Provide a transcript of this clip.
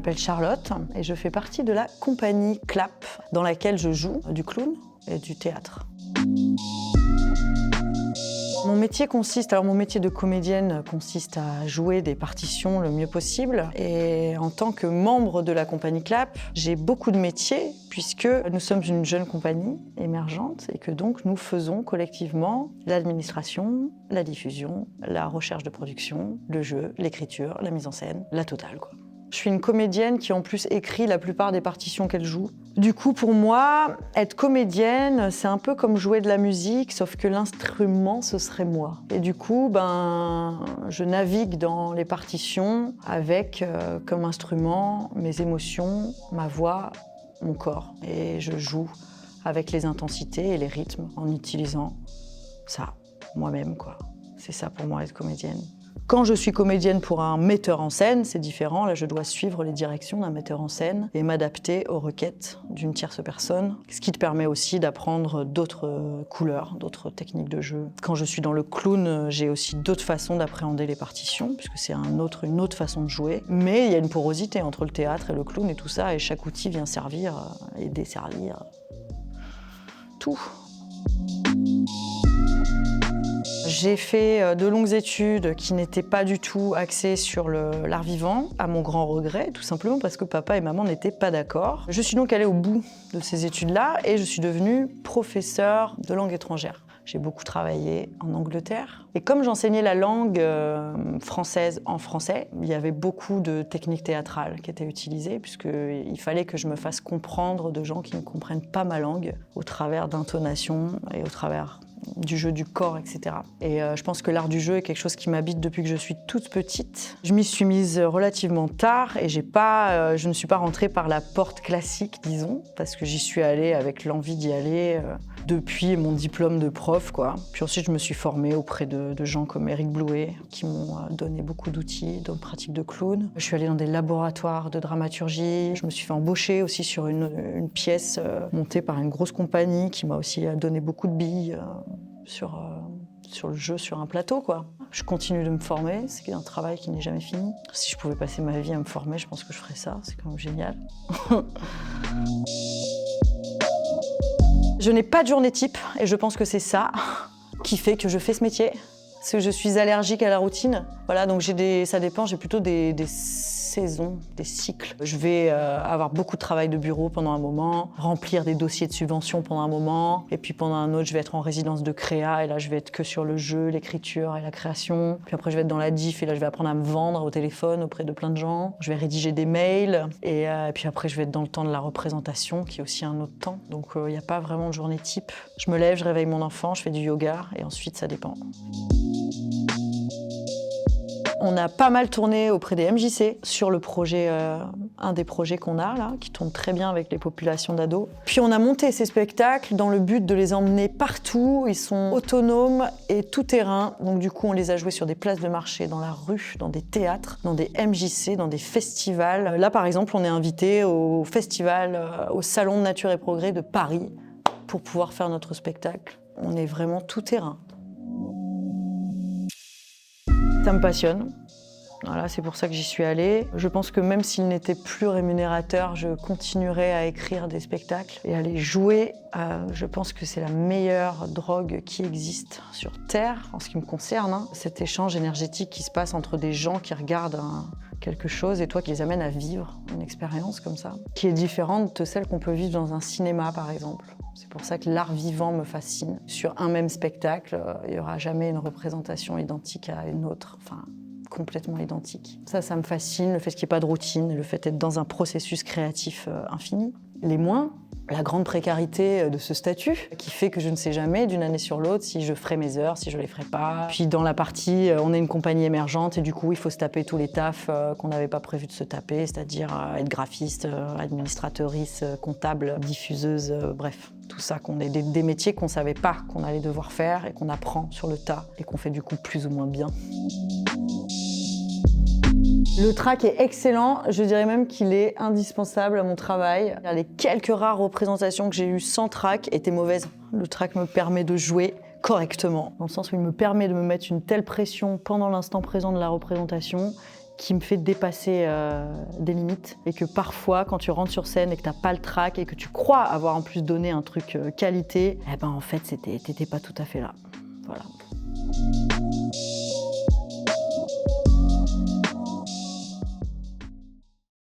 m'appelle Charlotte et je fais partie de la compagnie CLAP dans laquelle je joue du clown et du théâtre. Mon métier de comédienne consiste à jouer des partitions le mieux possible. Et en tant que membre de la compagnie CLAP, j'ai beaucoup de métiers puisque nous sommes une jeune compagnie émergente et que donc nous faisons collectivement l'administration, la diffusion, la recherche de production, le jeu, l'écriture, la mise en scène, la totale quoi. Je suis une comédienne qui en plus écrit la plupart des partitions qu'elle joue. Du coup, pour moi, être comédienne, c'est un peu comme jouer de la musique, sauf que l'instrument, ce serait moi. Et du coup, je navigue dans les partitions avec comme instrument mes émotions, ma voix, mon corps. Et je joue avec les intensités et les rythmes en utilisant ça, moi-même, quoi. C'est ça pour moi, être comédienne. Quand je suis comédienne pour un metteur en scène, c'est différent. Là, je dois suivre les directions d'un metteur en scène et m'adapter aux requêtes d'une tierce personne, ce qui te permet aussi d'apprendre d'autres couleurs, d'autres techniques de jeu. Quand je suis dans le clown, j'ai aussi d'autres façons d'appréhender les partitions, puisque c'est une autre façon de jouer. Mais il y a une porosité entre le théâtre et le clown et tout ça, et chaque outil vient servir et desservir tout. J'ai fait de longues études qui n'étaient pas du tout axées sur l'art vivant, à mon grand regret, tout simplement parce que papa et maman n'étaient pas d'accord. Je suis donc allée au bout de ces études-là et je suis devenue professeure de langue étrangère. J'ai beaucoup travaillé en Angleterre. Et comme j'enseignais la langue française en français, il y avait beaucoup de techniques théâtrales qui étaient utilisées, puisqu'il fallait que je me fasse comprendre de gens qui ne comprennent pas ma langue, au travers d'intonations et au travers du jeu du corps, etc. Et je pense que l'art du jeu est quelque chose qui m'habite depuis que je suis toute petite. Je m'y suis mise relativement tard et je ne suis pas rentrée par la porte classique, disons, parce que j'y suis allée avec l'envie d'y aller depuis mon diplôme de prof, quoi. Puis ensuite, je me suis formée auprès de gens comme Éric Blouet, qui m'ont donné beaucoup d'outils de pratique de clown. Je suis allée dans des laboratoires de dramaturgie. Je me suis fait embaucher aussi sur une pièce montée par une grosse compagnie qui m'a aussi donné beaucoup de billes sur le jeu, sur un plateau, quoi. Je continue de me former, c'est un travail qui n'est jamais fini. Si je pouvais passer ma vie à me former, je pense que je ferais ça, c'est quand même génial. Je n'ai pas de journée type et je pense que c'est ça qui fait que je fais ce métier. Parce que je suis allergique à la routine. Voilà, donc ça dépend, j'ai plutôt des saisons, des cycles. Je vais avoir beaucoup de travail de bureau pendant un moment, remplir des dossiers de subvention pendant un moment, et puis pendant un autre, je vais être en résidence de créa, et là, je vais être que sur le jeu, l'écriture et la création. Puis après, je vais être dans la diff, et là, je vais apprendre à me vendre au téléphone auprès de plein de gens. Je vais rédiger des mails, et puis après, je vais être dans le temps de la représentation, qui est aussi un autre temps. Donc, il n'y a pas vraiment de journée type. Je me lève, je réveille mon enfant, je fais du yoga, et ensuite, ça dépend. On a pas mal tourné auprès des MJC sur le projet, un des projets qu'on a là, qui tourne très bien avec les populations d'ados. Puis on a monté ces spectacles dans le but de les emmener partout. Ils sont autonomes et tout-terrain. Donc du coup, on les a joués sur des places de marché, dans la rue, dans des théâtres, dans des MJC, dans des festivals. Là, par exemple, on est invité au festival, au Salon de Nature et Progrès de Paris pour pouvoir faire notre spectacle. On est vraiment tout-terrain. Ça me passionne. Voilà, c'est pour ça que j'y suis allée. Je pense que même s'il n'était plus rémunérateur, je continuerais à écrire des spectacles et à les jouer. Je pense que c'est la meilleure drogue qui existe sur Terre, en ce qui me concerne. Hein. Cet échange énergétique qui se passe entre des gens qui regardent quelque chose et toi qui les amène à vivre une expérience comme ça, qui est différente de celle qu'on peut vivre dans un cinéma, par exemple. C'est pour ça que l'art vivant me fascine. Sur un même spectacle, il n'y aura jamais une représentation identique à une autre, enfin complètement identique. Ça me fascine, le fait qu'il n'y ait pas de routine, le fait d'être dans un processus créatif infini. Les moins, la grande précarité de ce statut, qui fait que je ne sais jamais d'une année sur l'autre si je ferai mes heures, si je les ferai pas. Puis dans la partie, on est une compagnie émergente et du coup, il faut se taper tous les tafs qu'on n'avait pas prévu de se taper, c'est-à-dire être graphiste, administratrice, comptable, diffuseuse, bref. Tout ça, qu'on est des métiers qu'on ne savait pas qu'on allait devoir faire et qu'on apprend sur le tas et qu'on fait du coup plus ou moins bien. Le track est excellent, je dirais même qu'il est indispensable à mon travail. Les quelques rares représentations que j'ai eues sans track étaient mauvaises. Le track me permet de jouer correctement, dans le sens où il me permet de me mettre une telle pression pendant l'instant présent de la représentation qui me fait dépasser des limites. Et que parfois, quand tu rentres sur scène et que tu n'as pas le trac et que tu crois avoir en plus donné un truc qualité, eh ben en fait, t'étais pas tout à fait là. Voilà.